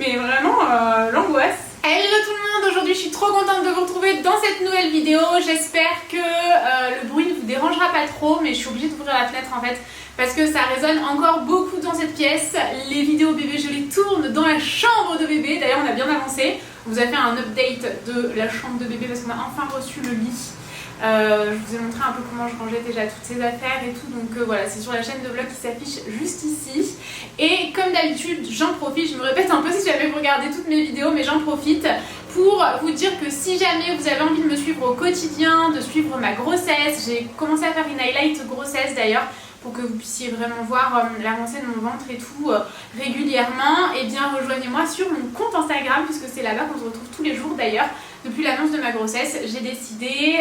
mais vraiment l'angoisse. Hello tout le monde, aujourd'hui je suis trop contente de vous retrouver dans cette nouvelle vidéo. J'espère que le bruit ne vous dérangera pas trop, mais je suis obligée d'ouvrir la fenêtre en fait parce que ça résonne encore beaucoup dans cette pièce. Les vidéos bébé je les tourne dans la chambre de bébé, d'ailleurs on a bien avancé. On vous a fait un update de la chambre de bébé parce qu'on a enfin reçu le lit. Je vous ai montré un peu comment je rangeais déjà toutes ces affaires et tout, donc voilà, c'est sur la chaîne de vlog qui s'affiche juste ici. Et comme d'habitude, j'en profite, je me répète un peu si jamais vous regardez toutes mes vidéos, mais j'en profite pour vous dire que si jamais vous avez envie de me suivre au quotidien, de suivre ma grossesse, j'ai commencé à faire une highlight grossesse d'ailleurs, pour que vous puissiez vraiment voir l'avancée de mon ventre et tout régulièrement, et bien rejoignez-moi sur mon compte Instagram puisque c'est là-bas qu'on se retrouve tous les jours d'ailleurs. Depuis l'annonce de ma grossesse, j'ai décidé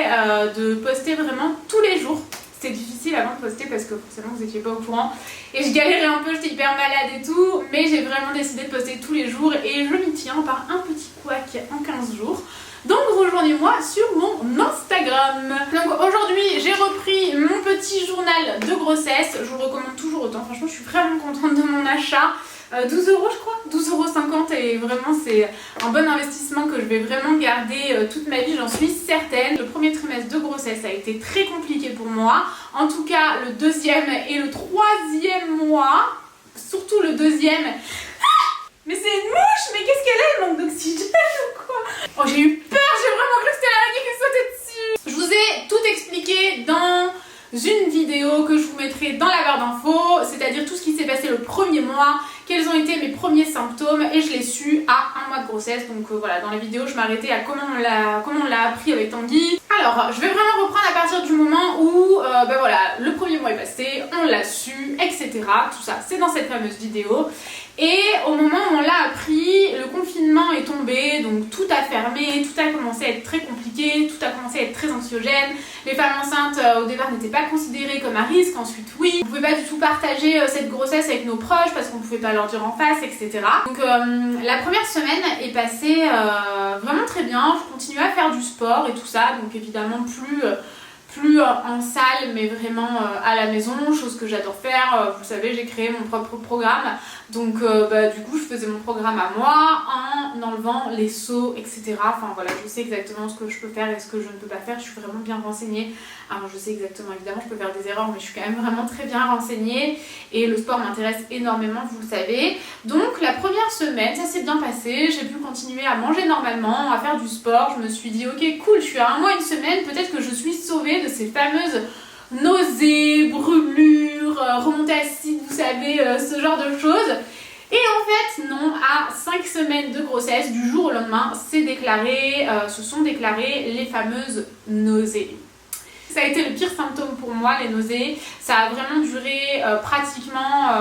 de poster vraiment tous les jours. C'était difficile avant de poster parce que forcément vous n'étiez pas au courant et je galérais un peu, j'étais hyper malade et tout, mais j'ai vraiment décidé de poster tous les jours et je m'y tiens par un petit couac en 15 jours. Donc rejoignez-moi sur mon Instagram. Donc aujourd'hui j'ai repris mon petit journal de grossesse. Je vous le recommande toujours autant. Franchement je suis vraiment contente de mon achat. 12 € je crois, 12,50 € et vraiment c'est un bon investissement que je vais vraiment garder toute ma vie, j'en suis certaine. Le premier trimestre de grossesse a été très compliqué pour moi. En tout cas le deuxième et le troisième mois, surtout le deuxième. Mais c'est une mouche, mais qu'est-ce qu'elle est? Elle manque d'oxygène ou quoi? Oh j'ai eu peur, j'ai vraiment cru que c'était l'araignée qui sautait dessus. Je vous ai tout expliqué dans une vidéo que je vous mettrai dans la barre d'infos, c'est-à-dire tout ce qui s'est passé le premier mois, quels ont été mes premiers symptômes, et je l'ai su à un mois de grossesse. Donc voilà, dans la vidéo je m'arrêtais à comment on l'a appris avec Tanguy. Alors je vais vraiment reprendre à partir du moment où voilà, le premier mois est passé, on l'a su, etc. Tout ça c'est dans cette fameuse vidéo. Et au moment où on l'a appris, le confinement est tombé, donc tout a fermé, tout a commencé à être très compliqué, tout a commencé à être très anxiogène. Les femmes enceintes au départ n'étaient pas considérées comme à risque, ensuite oui. On ne pouvait pas du tout partager cette grossesse avec nos proches parce qu'on ne pouvait pas leur dire en face, etc. Donc la première semaine est passée vraiment très bien, je continuais à faire du sport et tout ça, donc évidemment plus en salle mais vraiment à la maison, chose que j'adore faire. Vous savez, j'ai créé mon propre programme, donc du coup je faisais mon programme à moi en enlevant les seaux, etc. Enfin voilà, je sais exactement ce que je peux faire et ce que je ne peux pas faire, je suis vraiment bien renseignée. Alors je sais exactement, évidemment je peux faire des erreurs, mais je suis quand même vraiment très bien renseignée et le sport m'intéresse énormément, vous le savez. Donc la première semaine ça s'est bien passé, j'ai pu continuer à manger normalement, à faire du sport. Je me suis dit ok cool, je suis à un mois, une semaine, peut-être que je suis sauvée de ces fameuses nausées, brûlures, remontées acides, vous savez, ce genre de choses. Et en fait non, à 5 semaines de grossesse, du jour au lendemain, se sont déclarées les fameuses nausées. Ça a été le pire symptôme pour moi, les nausées. Ça a vraiment duré pratiquement...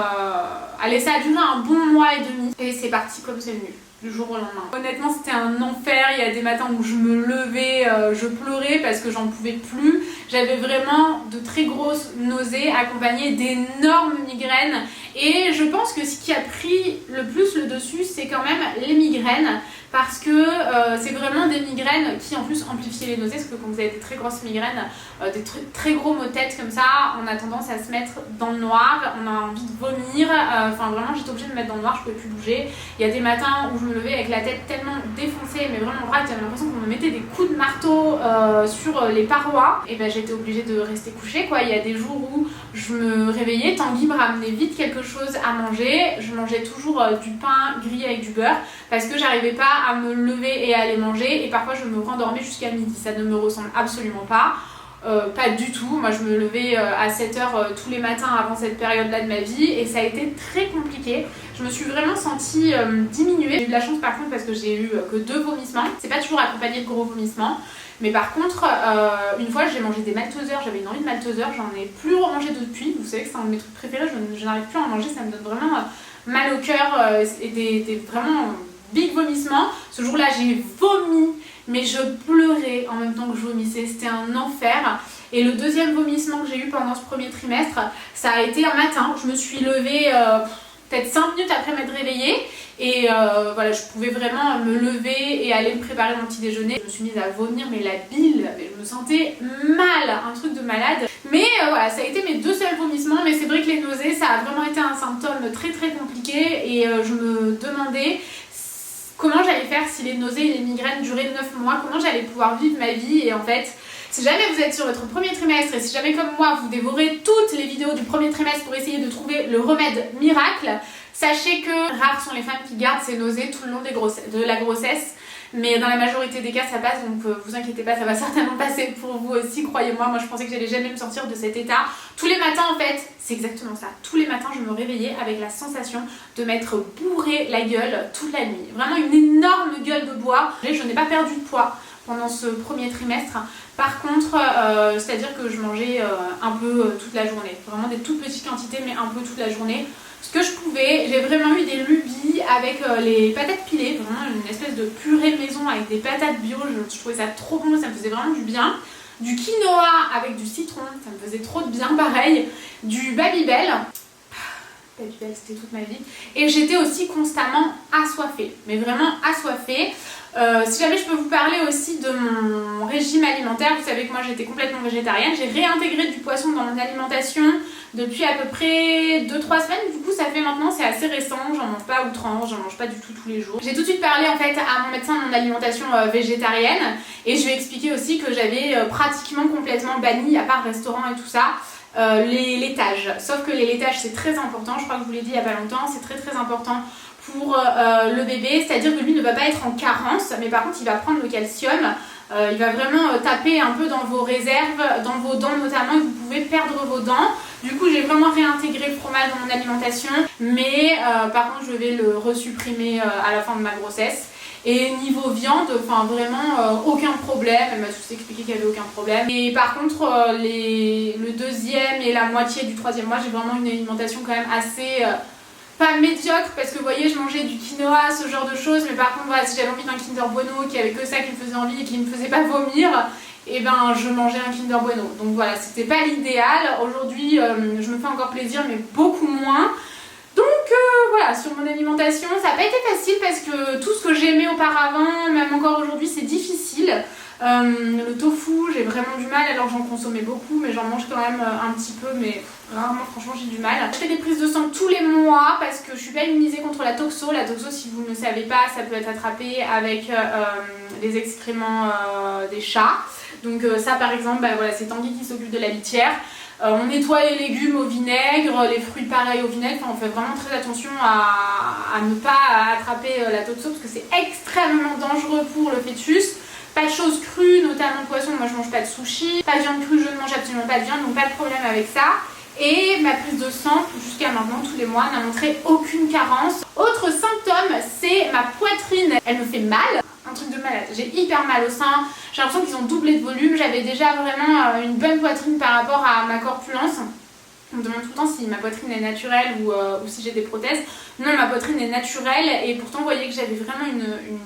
Allez, ça a duré un bon mois et demi. Et c'est parti comme c'est venu, du jour au lendemain. Honnêtement, c'était un enfer. Il y a des matins où je me levais, je pleurais parce que j'en pouvais plus. J'avais vraiment de très grosses nausées accompagnées d'énormes migraines. Et je pense que ce qui a pris le plus le dessus, c'est quand même les migraines. Parce que c'est vraiment des migraines qui en plus amplifient les nausées, parce que quand vous avez des très grosses migraines, des très gros maux de tête comme ça, on a tendance à se mettre dans le noir, on a envie de vomir, enfin vraiment j'étais obligée de me mettre dans le noir, je pouvais plus bouger. Il y a des matins où je me levais avec la tête tellement défoncée, mais vraiment vraie, j'avais l'impression qu'on me mettait des coups de marteau sur les parois, et ben j'étais obligée de rester couchée quoi. Il y a des jours où je me réveillais, Tanguy me ramenait vite quelque chose à manger, je mangeais toujours du pain grillé avec du beurre, parce que j'arrivais pas à me lever et à aller manger, et parfois je me rendormais jusqu'à midi. Ça ne me ressemble absolument pas, pas du tout. Moi je me levais à 7 h tous les matins avant cette période là de ma vie et ça a été très compliqué. Je me suis vraiment sentie diminuée. J'ai eu de la chance par contre parce que j'ai eu que 2 vomissements. C'est pas toujours accompagné de gros vomissements, mais par contre une fois j'ai mangé des maltesers, j'avais une envie de maltesers, j'en ai plus remangé depuis. Vous savez que c'est un de mes trucs préférés, je n'arrive plus à en manger, ça me donne vraiment mal au cœur et des vraiment big vomissement. Ce jour-là, j'ai vomi, mais je pleurais en même temps que je vomissais. C'était un enfer. Et le deuxième vomissement que j'ai eu pendant ce premier trimestre, ça a été un matin. Je me suis levée peut-être 5 minutes après m'être réveillée. Et voilà, je pouvais vraiment me lever et aller me préparer mon petit déjeuner. Je me suis mise à vomir, mais la bile, je me sentais mal, un truc de malade. Mais voilà, ça a été mes 2 seuls vomissements. Mais c'est vrai que les nausées, ça a vraiment été un symptôme très très compliqué. Et je me demandais comment j'allais faire si les nausées et les migraines duraient 9 mois, comment j'allais pouvoir vivre ma vie. Et en fait, si jamais vous êtes sur votre premier trimestre et si jamais comme moi vous dévorez toutes les vidéos du premier trimestre pour essayer de trouver le remède miracle, sachez que rares sont les femmes qui gardent ces nausées tout le long de la grossesse. Mais dans la majorité des cas ça passe, donc vous inquiétez pas, ça va certainement passer pour vous aussi, croyez-moi. Moi je pensais que j'allais jamais me sortir de cet état. Tous les matins en fait, c'est exactement ça. Tous les matins je me réveillais avec la sensation de m'être bourré la gueule toute la nuit. Vraiment une énorme gueule de bois. Je n'ai pas perdu de poids pendant ce premier trimestre. Par contre, c'est-à-dire que je mangeais un peu toute la journée. Vraiment des toutes petites quantités mais un peu toute la journée. Ce que je pouvais, j'ai vraiment eu des lubies avec les patates pilées, vraiment une espèce de purée maison avec des patates bio, je trouvais ça trop bon, ça me faisait vraiment du bien. Du quinoa avec du citron, ça me faisait trop de bien pareil. Du Babybel, Babybel c'était toute ma vie. Et j'étais aussi constamment assoiffée, mais vraiment assoiffée. Si jamais je peux vous parler aussi de mon régime alimentaire, vous savez que moi j'étais complètement végétarienne, j'ai réintégré du poisson dans mon alimentation depuis à peu près 2-3 semaines, du coup ça fait maintenant, c'est assez récent, j'en mange pas à outrance, j'en mange pas du tout tous les jours. J'ai tout de suite parlé en fait à mon médecin de mon alimentation végétarienne et je lui ai expliqué aussi que j'avais pratiquement complètement banni, à part restaurant et tout ça, les laitages. Sauf que les laitages c'est très important, je crois que je vous l'ai dit il y a pas longtemps, c'est très important pour le bébé, c'est-à-dire que lui ne va pas être en carence, mais par contre il va prendre le calcium, il va vraiment taper un peu dans vos réserves, dans vos dents notamment, et vous pouvez perdre vos dents. Du coup j'ai vraiment réintégré le fromage dans mon alimentation, mais par contre je vais le resupprimer à la fin de ma grossesse. Et niveau viande, enfin vraiment aucun problème, elle m'a tous expliqué qu'il n'y avait aucun problème. Et par contre le deuxième et la moitié du troisième mois, j'ai vraiment une alimentation quand même assez... pas médiocre parce que vous voyez je mangeais du quinoa, ce genre de choses, mais par contre voilà, si j'avais envie d'un Kinder Bueno qui avait que ça qui me faisait envie et qui me faisait pas vomir, et ben je mangeais un Kinder Bueno. Donc voilà, c'était pas l'idéal. Aujourd'hui je me fais encore plaisir mais beaucoup moins. Donc voilà, sur mon alimentation ça n'a pas été facile parce que tout ce que j'aimais auparavant, même encore aujourd'hui c'est difficile. Le tofu j'ai vraiment du mal alors j'en consommais beaucoup mais j'en mange quand même un petit peu mais rarement, franchement j'ai du mal. Je fais des prises de sang tous les mois parce que je suis pas immunisée contre la toxo. La toxo si vous ne le savez pas ça peut être attrapé avec les excréments des chats. Donc ça par exemple bah, voilà, c'est Tanguy qui s'occupe de la litière. On nettoie les légumes au vinaigre, les fruits pareil au vinaigre, enfin, on fait vraiment très attention à ne pas attraper la toxo parce que c'est extrêmement dangereux pour le fœtus. Pas de choses crues, notamment poisson, moi je mange pas de sushi, pas de viande crue, je ne mange absolument pas de viande, donc pas de problème avec ça. Et ma prise de sang, jusqu'à maintenant, tous les mois, n'a montré aucune carence. Autre symptôme, c'est ma poitrine, elle me fait mal, un truc de malade. J'ai hyper mal au sein, j'ai l'impression qu'ils ont doublé de volume, j'avais déjà vraiment une bonne poitrine par rapport à ma corpulence. On me demande tout le temps si ma poitrine est naturelle ou si j'ai des prothèses. Non, ma poitrine est naturelle et pourtant vous voyez que j'avais vraiment une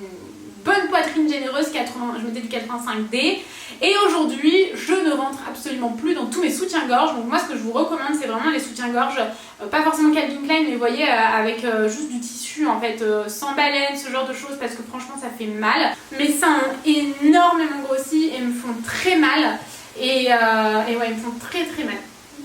bonne poitrine généreuse, je mettais du 85D. Et aujourd'hui, je ne rentre absolument plus dans tous mes soutiens-gorge. Donc moi, ce que je vous recommande, c'est vraiment les soutiens-gorge, pas forcément Calvin Klein, mais vous voyez, avec juste du tissu, en fait, sans baleine, ce genre de choses, parce que franchement, ça fait mal. Mes seins ont énormément grossi et me font très mal. Et ouais, ils me font très très mal.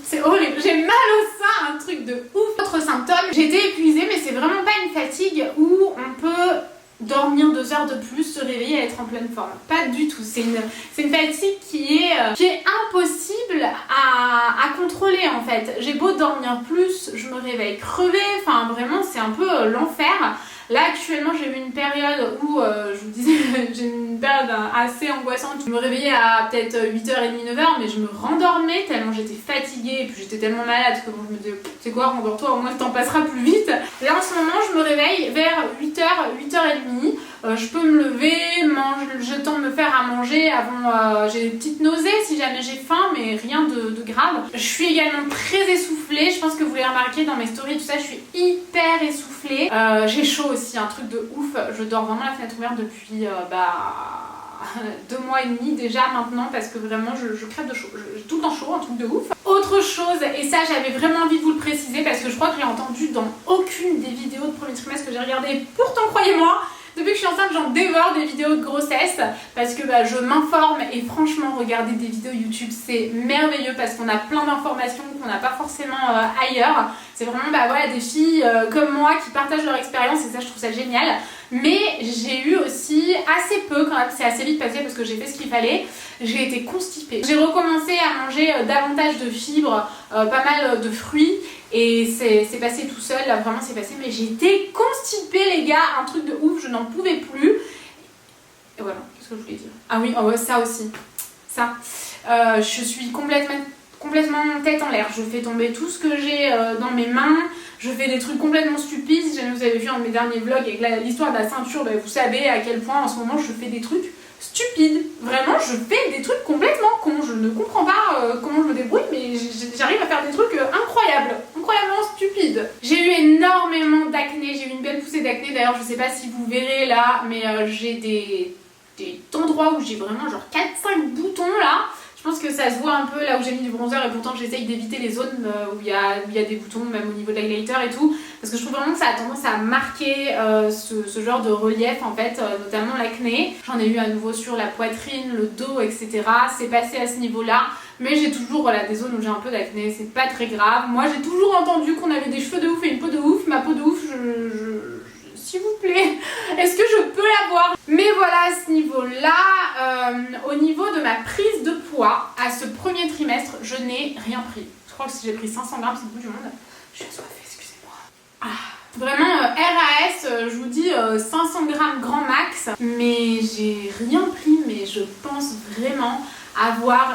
C'est horrible, j'ai mal au sein, un truc de ouf. Autre symptôme, j'étais épuisée, mais c'est vraiment pas une fatigue où on peut dormir 2 heures de plus, se réveiller et être en pleine forme. Pas du tout. C'est une fatigue qui est impossible à contrôler en fait. J'ai beau dormir plus, je me réveille crevée. Enfin vraiment c'est un peu l'enfer. Là actuellement j'ai eu une période où, je vous disais, j'ai eu une période assez angoissante. Je me réveillais à peut-être 8h30, 9h, mais je me rendormais tellement j'étais fatiguée et puis j'étais tellement malade que bon, je me disais, c'est quoi, rendors-toi, au moins le temps passera plus vite. Là en ce moment je me réveille vers 8h, 8h30. Je peux me lever, j'ai le temps de me faire à manger avant, j'ai des petites nausées si jamais j'ai faim, mais rien de grave. Je suis également très essoufflée, je pense que vous l'avez remarqué dans mes stories, tout ça, je suis hyper essoufflée. J'ai chaud aussi, un truc de ouf, je dors vraiment la fenêtre ouverte depuis 2 mois et demi déjà maintenant parce que vraiment je crève de chaud, j'ai tout le temps chaud, un truc de ouf. Autre chose, et ça j'avais vraiment envie de vous le préciser parce que je crois que je l'ai entendu dans aucune des vidéos de premier trimestre que j'ai regardé, pourtant croyez-moi, Depuis que je suis enceinte, j'en dévore des vidéos de grossesse parce que je m'informe et franchement, regarder des vidéos YouTube, c'est merveilleux parce qu'on a plein d'informations qu'on n'a pas forcément ailleurs. C'est vraiment voilà, des filles comme moi qui partagent leur expérience et ça, je trouve ça génial. Mais j'ai eu aussi assez peu quand même, c'est assez vite passé parce que j'ai fait ce qu'il fallait. J'ai été constipée. J'ai recommencé à manger davantage de fibres, pas mal de fruits et c'est passé tout seul, là vraiment c'est passé. Mais j'ai été constipée les gars, un truc de ouf, je n'en pouvais plus. Et voilà, qu'est-ce que je voulais dire? Ah oui, oh, ça aussi, ça. Je suis complètement tête en l'air. Je fais tomber tout ce que j'ai dans mes mains. Je fais des trucs complètement stupides. Si jamais vous avez vu un de mes derniers vlogs avec l'histoire de la ceinture, vous savez à quel point en ce moment je fais des trucs stupides. Vraiment, je fais des trucs complètement cons. Je ne comprends pas comment je me débrouille, mais j'arrive à faire des trucs incroyablement stupides. J'ai eu énormément d'acné. J'ai eu une belle poussée d'acné. D'ailleurs, je sais pas si vous verrez là, mais j'ai des endroits où j'ai vraiment genre 4-5 boutons là. Je pense que ça se voit un peu là où j'ai mis du bronzer et pourtant j'essaye d'éviter les zones où il y a des boutons, même au niveau de l'highlighter et tout, parce que je trouve vraiment que ça a tendance à marquer ce genre de relief en fait, notamment l'acné. J'en ai eu à nouveau sur la poitrine, le dos, etc. C'est passé à ce niveau-là, mais j'ai toujours des zones où j'ai un peu d'acné, c'est pas très grave. Moi j'ai toujours entendu qu'on avait des cheveux de ouf et une peau de ouf. Ma peau de ouf, s'il vous plaît, est-ce que je peux l'avoir? Mais voilà, à ce niveau-là, au niveau de ma prise de poids, à ce premier trimestre, je n'ai rien pris. Je crois que si j'ai pris 500 grammes, c'est le bout du monde. Je suis assoiffée, excusez-moi. Vraiment, RAS, je vous dis 500 grammes grand max, mais j'ai rien pris, mais je pense vraiment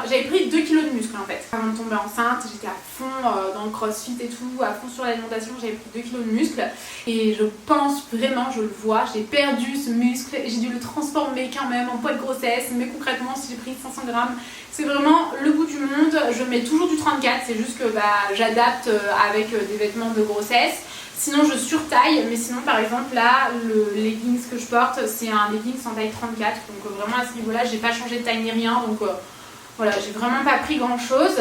j'avais pris 2 kilos de muscle en fait. Avant de tomber enceinte, j'étais à fond dans le crossfit et tout, à fond sur l'alimentation, j'avais pris 2 kilos de muscle et je pense vraiment, je le vois, j'ai perdu ce muscle, j'ai dû le transformer quand même en poids de grossesse, mais concrètement si j'ai pris 500 grammes, c'est vraiment le bout du monde. Je mets toujours du 34, c'est juste que j'adapte avec des vêtements de grossesse. Sinon je surtaille, mais sinon par exemple là le leggings que je porte c'est un leggings en taille 34, donc vraiment à ce niveau là j'ai pas changé de taille ni rien, donc voilà, j'ai vraiment pas pris grand chose.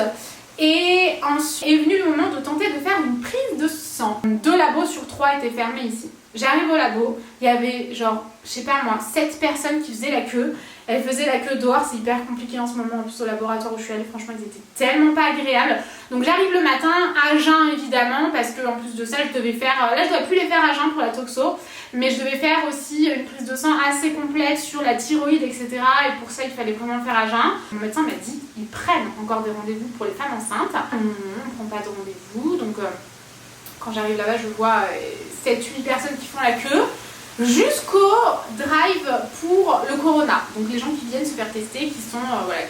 Et ensuite est venu le moment de tenter de faire une prise de sang. 2 labos sur 3 étaient fermés ici. J'arrive au labo, il y avait genre, je sais pas moi, 7 personnes qui faisaient la queue. Elles faisaient la queue dehors, c'est hyper compliqué en ce moment, en plus au laboratoire où je suis allée, franchement ils étaient tellement pas agréables. Donc j'arrive le matin, à jeun évidemment, parce qu'en plus de ça je devais faire, là je dois plus les faire à jeun pour la toxo, mais je devais faire aussi une prise de sang assez complète sur la thyroïde, etc. Et pour ça il fallait vraiment le faire à jeun. Mon médecin m'a dit, ils prennent encore des rendez-vous pour les femmes enceintes. On ne prend pas de rendez-vous, donc quand j'arrive là-bas je vois 7-8 personnes qui font la queue. Jusqu'au drive pour le corona, donc les gens qui viennent se faire tester, qui sont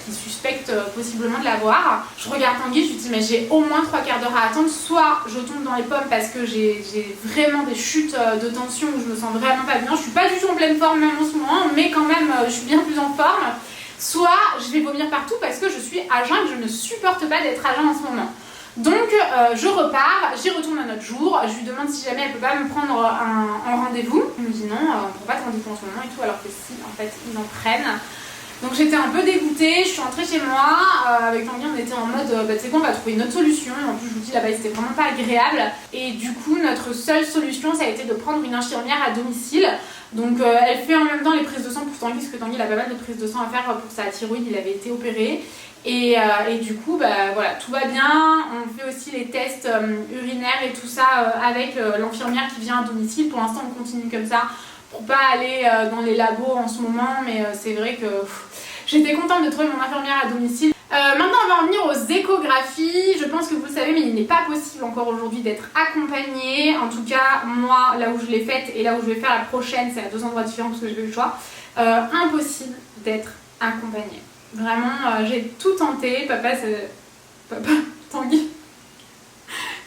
qui suspectent possiblement de l'avoir. Je regarde Tanguy, je lui dis mais j'ai au moins 3 quarts d'heure à attendre, soit je tombe dans les pommes parce que j'ai vraiment des chutes de tension où je me sens vraiment pas bien, je suis pas du tout en pleine forme même en ce moment, mais quand même je suis bien plus en forme, soit je vais vomir partout parce que je suis à jeun et que je ne supporte pas d'être à jeun en ce moment. Donc je repars, j'y retourne un autre jour, je lui demande si jamais elle peut pas me prendre un rendez-vous. Elle me dit non, on ne prend pas de rendez-vous en ce moment et tout, alors que si en fait ils en prennent. Donc j'étais un peu dégoûtée, je suis rentrée chez moi, avec Tanguy on était en mode tu sais quoi, on va trouver une autre solution. En plus je vous dis là-bas c'était vraiment pas agréable. Et du coup notre seule solution ça a été de prendre une infirmière à domicile. Donc elle fait en même temps les prises de sang pour Tanguy, parce que Tanguy il a pas mal de prises de sang à faire pour sa thyroïde, il avait été opéré. Et du coup voilà, tout va bien. On fait aussi les tests urinaires et tout ça avec l'infirmière qui vient à domicile. Pour l'instant on continue comme ça pour pas aller dans les labos en ce moment, mais c'est vrai que j'étais contente de trouver mon infirmière à domicile. Maintenant on va en venir aux échographies. Je pense que vous le savez, mais il n'est pas possible encore aujourd'hui d'être accompagnée. En tout cas moi là où je l'ai faite et là où je vais faire la prochaine, c'est à 2 endroits différents parce que j'ai eu le choix. Impossible d'être accompagnée. Vraiment j'ai tout tenté. Papa Tanguy,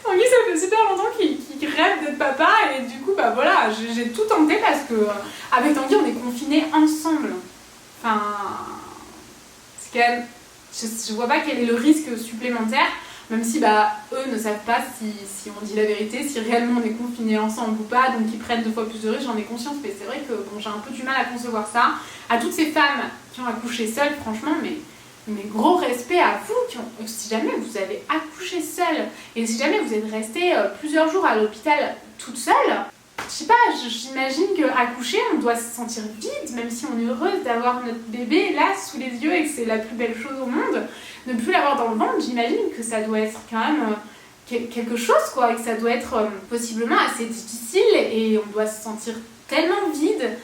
ça fait super longtemps qu'il rêve d'être papa et du coup voilà, j'ai tout tenté parce que avec Tanguy on est confinés ensemble. Enfin, c'est quand même, je vois pas quel est le risque supplémentaire, même si eux ne savent pas si on dit la vérité, si réellement on est confinés ensemble ou pas, donc ils prennent 2 fois plus de risques, j'en ai conscience, mais c'est vrai que bon, j'ai un peu du mal à concevoir ça. À toutes ces femmes qui ont accouché seules, franchement, mais gros respect à vous, si jamais vous avez accouché seule et si jamais vous êtes restée plusieurs jours à l'hôpital toute seule, je sais pas, j'imagine qu'accoucher, on doit se sentir vide, même si on est heureuse d'avoir notre bébé là sous les yeux et que c'est la plus belle chose au monde. Ne plus l'avoir dans le ventre, j'imagine que ça doit être quand même quelque chose, quoi, et que ça doit être possiblement assez difficile et on doit se sentir tellement vide.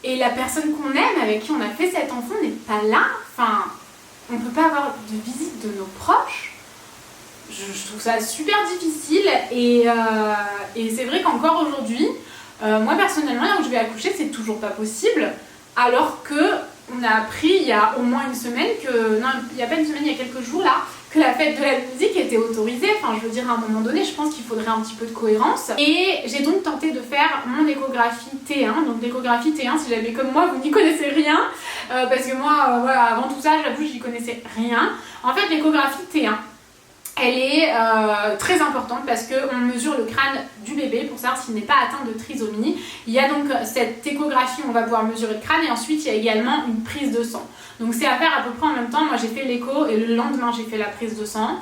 Et la personne qu'on aime, avec qui on a fait cet enfant, n'est pas là. Enfin, on peut pas avoir de visite de nos proches. Je trouve ça super difficile et c'est vrai qu'encore aujourd'hui, moi personnellement, là où je vais accoucher, c'est toujours pas possible, alors que on a appris il y a au moins une semaine que, non, il y a pas une semaine, il y a quelques jours là, que la fête de la musique était autorisée. Enfin, je veux dire, à un moment donné, je pense qu'il faudrait un petit peu de cohérence. Et j'ai donc tenté de faire mon échographie T1. Donc l'échographie T1, si jamais comme moi, vous n'y connaissez rien, parce que moi, voilà, avant tout ça, j'avoue, j'y connaissais rien. En fait, l'échographie T1, elle est très importante parce qu'on mesure le crâne du bébé pour savoir s'il n'est pas atteint de trisomie. Il y a donc cette échographie où on va pouvoir mesurer le crâne et ensuite il y a également une prise de sang. Donc c'est à faire à peu près en même temps. Moi j'ai fait l'écho et le lendemain j'ai fait la prise de sang.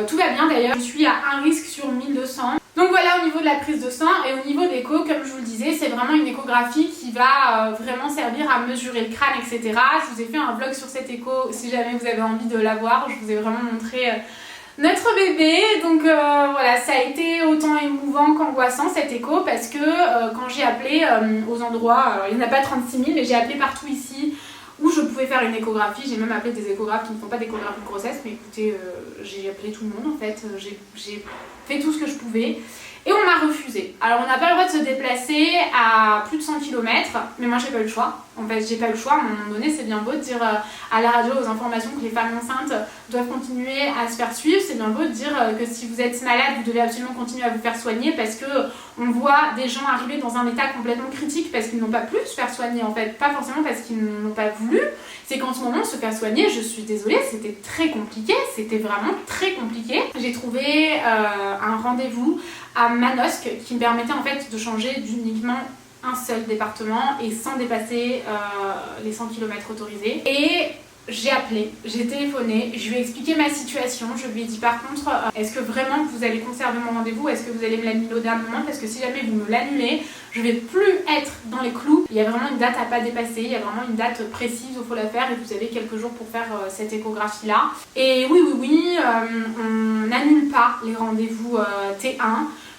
Tout va bien d'ailleurs, je suis à un risque sur 1200. Donc voilà au niveau de la prise de sang et au niveau de l'écho, comme je vous le disais, c'est vraiment une échographie qui va vraiment servir à mesurer le crâne, etc. Je vous ai fait un vlog sur cette écho, si jamais vous avez envie de la voir, je vous ai vraiment montré notre bébé. Donc voilà, ça a été autant émouvant qu'angoissant cette écho parce que quand j'ai appelé aux endroits, il n'y en a pas 36 000, mais j'ai appelé partout ici où je pouvais faire une échographie. J'ai même appelé des échographes qui ne font pas d'échographie de grossesse, mais écoutez, j'ai appelé tout le monde en fait, j'ai fait tout ce que je pouvais. Et on m'a refusé. Alors on n'a pas le droit de se déplacer à plus de 100 km, mais moi j'ai pas eu le choix. En fait j'ai pas eu le choix, à un moment donné c'est bien beau de dire à la radio aux informations que les femmes enceintes doivent continuer à se faire suivre, c'est bien beau de dire que si vous êtes malade vous devez absolument continuer à vous faire soigner parce que on voit des gens arriver dans un état complètement critique parce qu'ils n'ont pas pu se faire soigner en fait, pas forcément parce qu'ils n'ont pas voulu, c'est qu'en ce moment se faire soigner, je suis désolée, c'était très compliqué, c'était vraiment très compliqué. J'ai trouvé un rendez-vous à Manosque qui me permettait en fait de changer d'uniquement un seul département et sans dépasser les 100 km autorisés. Et j'ai appelé, j'ai téléphoné, je lui ai expliqué ma situation, je lui ai dit par contre est-ce que vraiment vous allez conserver mon rendez-vous, est-ce que vous allez me l'annuler au dernier moment parce que si jamais vous me l'annulez, je vais plus être dans les clous. Il y a vraiment une date à pas dépasser, il y a vraiment une date précise où il faut la faire et vous avez quelques jours pour faire cette échographie là. Et oui, on n'annule pas les rendez-vous T1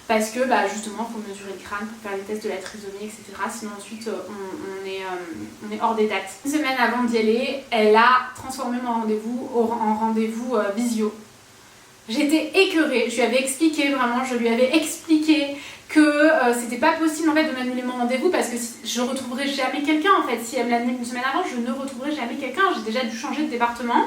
parce que justement il faut mesurer le crâne pour faire les tests de la trisomie, etc. Sinon ensuite on est hors des dates. Une semaine avant d'y aller, elle a transformé mon rendez-vous en rendez-vous visio. J'étais écœurée, je lui avais expliqué vraiment, je lui avais expliqué que c'était pas possible en fait de m'annuler mon rendez-vous parce que je retrouverai jamais quelqu'un en fait. Si elle me l'annule une semaine avant, je ne retrouverai jamais quelqu'un, j'ai déjà dû changer de département.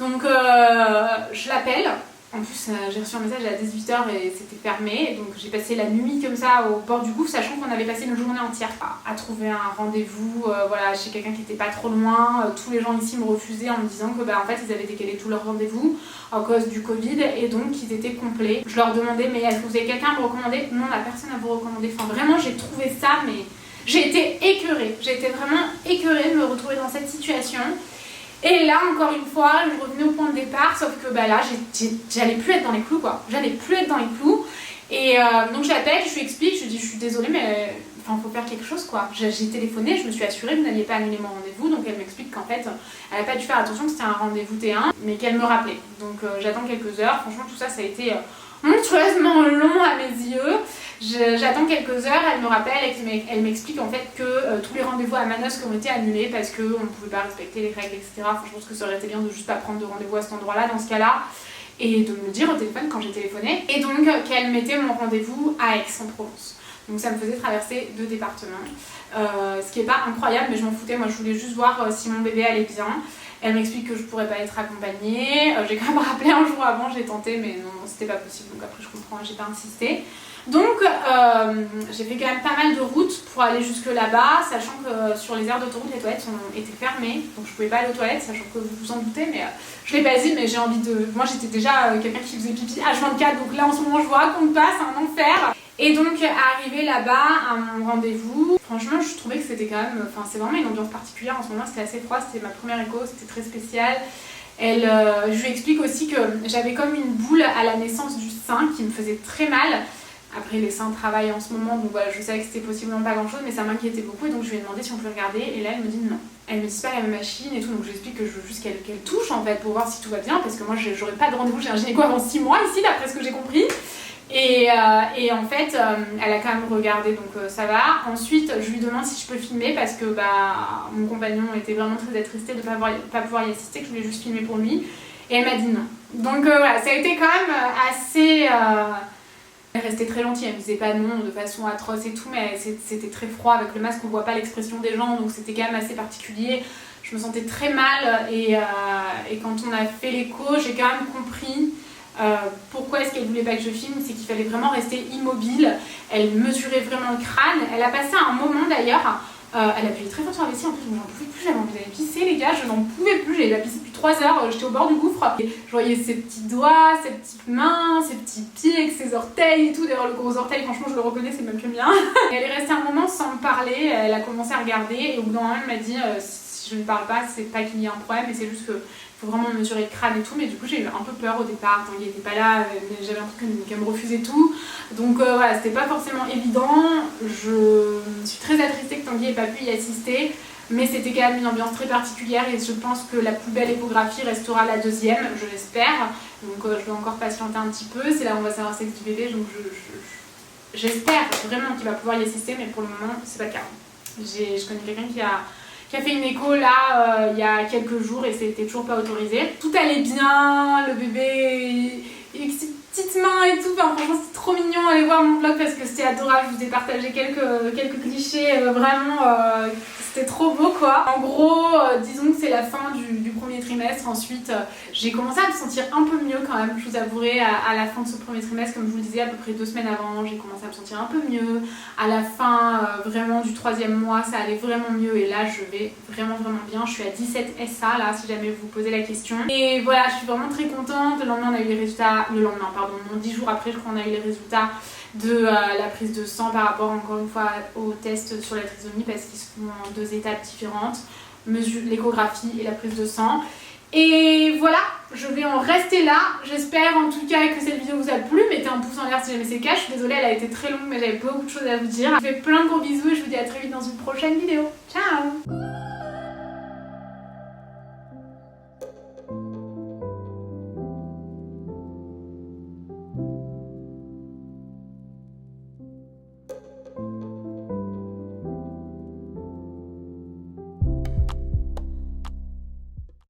Donc je l'appelle. En plus, j'ai reçu un message à 18h et c'était fermé, donc j'ai passé la nuit comme ça au bord du gouffre, sachant qu'on avait passé une journée entière à trouver un rendez-vous voilà, chez quelqu'un qui n'était pas trop loin. Tous les gens ici me refusaient en me disant que en fait ils avaient décalé tous leurs rendez-vous à cause du Covid et donc ils étaient complets. Je leur demandais mais est-ce que vous avez quelqu'un à me recommander? Non, on n'a personne à vous recommander. Enfin vraiment j'ai trouvé ça, mais j'ai été écœurée. J'ai été vraiment écœurée de me retrouver dans cette situation. Et là, encore une fois, je revenais au point de départ, sauf que là, j'allais plus être dans les clous, quoi. J'allais plus être dans les clous. Et donc, j'appelle, je lui explique, je lui dis, je suis désolée, mais il faut faire quelque chose, quoi. J'ai téléphoné, je me suis assurée que vous n'alliez pas annuler mon rendez-vous. Donc, elle m'explique qu'en fait, elle n'a pas dû faire attention que c'était un rendez-vous T1, mais qu'elle me rappelait. Donc, j'attends quelques heures. Franchement, tout ça a été monstrueusement long à mes yeux. J'attends quelques heures, elle me rappelle, elle m'explique en fait que tous les rendez-vous à Manosque ont été annulés parce qu'on ne pouvait pas respecter les règles, etc. Enfin, je pense que ça aurait été bien de juste pas prendre de rendez-vous à cet endroit-là dans ce cas-là et de me le dire au téléphone quand j'ai téléphoné. Et donc qu'elle mettait mon rendez-vous à Aix-en-Provence. Donc ça me faisait traverser 2 départements. Ce qui n'est pas incroyable, mais je m'en foutais. Moi, je voulais juste voir si mon bébé allait bien. Elle m'explique que je pourrais pas être accompagnée. J'ai quand même rappelé un jour avant, j'ai tenté, mais non, c'était pas possible. Donc après, je comprends, j'ai pas insisté. Donc, j'ai fait quand même pas mal de routes pour aller jusque là-bas, sachant que sur les aires d'autoroute, les toilettes étaient fermées. Donc, je pouvais pas aller aux toilettes, sachant que vous vous en doutez, mais je l'ai pas dit, mais j'ai envie de... Moi, j'étais déjà quelqu'un qui faisait pipi H24, donc là, en ce moment, je vous raconte pas, c'est un enfer. Et donc, arrivé là-bas, à mon rendez-vous, franchement, je trouvais que c'était quand même... Enfin, c'est vraiment une ambiance particulière en ce moment, c'était assez froid, c'était ma première écho, c'était très spécial. Je lui explique aussi que j'avais comme une boule à la naissance du sein qui me faisait très mal. Après les seins travaillent en ce moment, donc voilà, je savais que c'était possiblement pas grand chose, mais ça m'inquiétait beaucoup et donc je lui ai demandé si on pouvait regarder et là elle me dit non. Elle me dit pas la même machine et tout, donc j'explique que je veux juste qu'elle touche en fait pour voir si tout va bien parce que moi j'aurais pas de rendez-vous chez un gynéco avant 6 mois ici d'après ce que j'ai compris. Et en fait elle a quand même regardé donc ça va. Ensuite je lui demande si je peux filmer parce que mon compagnon était vraiment très attristé de pas pouvoir y assister, que je voulais juste filmer pour lui et elle m'a dit non. Donc voilà, ça a été quand même assez... Elle restait très gentille, elle me disait pas non de façon atroce et tout, mais c'était très froid avec le masque, on voit pas l'expression des gens, donc c'était quand même assez particulier. Je me sentais très mal et quand on a fait l'écho, j'ai quand même compris pourquoi est-ce qu'elle voulait pas que je filme, c'est qu'il fallait vraiment rester immobile. Elle mesurait vraiment le crâne. Elle a passé un moment d'ailleurs, elle appuyait très fort sur la vessie, en plus j'en pouvais plus, j'avais envie d'aller pisser les gars, je n'en pouvais plus, j'avais pas pissé depuis 3 heures, j'étais au bord du gouffre. Et je voyais ses petits doigts, ses petites mains, ses petits pieds avec ses orteils et tout, d'ailleurs le gros orteil franchement je le reconnais, c'est même le mien. Et elle est restée un moment sans me parler, elle a commencé à regarder et au bout d'un moment elle m'a dit si je ne parle pas c'est pas qu'il y a un problème mais c'est juste que faut vraiment mesurer le crâne et tout, mais du coup j'ai eu un peu peur au départ, Tanguy était pas là, mais j'avais l'impression qu'elle me refusait tout, donc voilà, c'était pas forcément évident, je suis très attristée que Tanguy ait pas pu y assister, mais c'était quand même une ambiance très particulière et je pense que la plus belle échographie restera la deuxième, je l'espère, donc je dois encore patienter un petit peu, c'est là où on va savoir le sexe du bébé, donc j'espère vraiment qu'il va pouvoir y assister, mais pour le moment c'est pas le cas. Je connais quelqu'un qui a fait une écho là il y a quelques jours et c'était toujours pas autorisé. Tout allait bien, le bébé avec ses petites mains et tout, enfin, franchement c'était trop mignon, allez voir mon vlog parce que c'était adorable, je vous ai partagé quelques clichés vraiment, c'était trop beau quoi. En gros, disons que c'est la fin du premier trimestre, ensuite j'ai commencé à me sentir un peu mieux quand même, je vous avouerai, à la fin de ce premier trimestre, comme je vous le disais, à peu près 2 semaines avant, j'ai commencé à me sentir un peu mieux. À la fin vraiment du 3e mois, ça allait vraiment mieux et là je vais vraiment bien, je suis à 17 SA là si jamais vous vous posez la question. Et voilà, je suis vraiment très contente, le lendemain on a eu les résultats, 10 jours après je crois on a eu les résultats de la prise de sang par rapport encore une fois au test sur la trisomie parce qu'ils se font en 2 étapes différentes, l'échographie et la prise de sang. Et voilà, je vais en rester là. J'espère en tout cas que cette vidéo vous a plu. Mettez un pouce en l'air si jamais c'est le cas. Je suis désolée, elle a été très longue mais j'avais beaucoup de choses à vous dire. Je vous fais plein de gros bisous et je vous dis à très vite dans une prochaine vidéo. Ciao!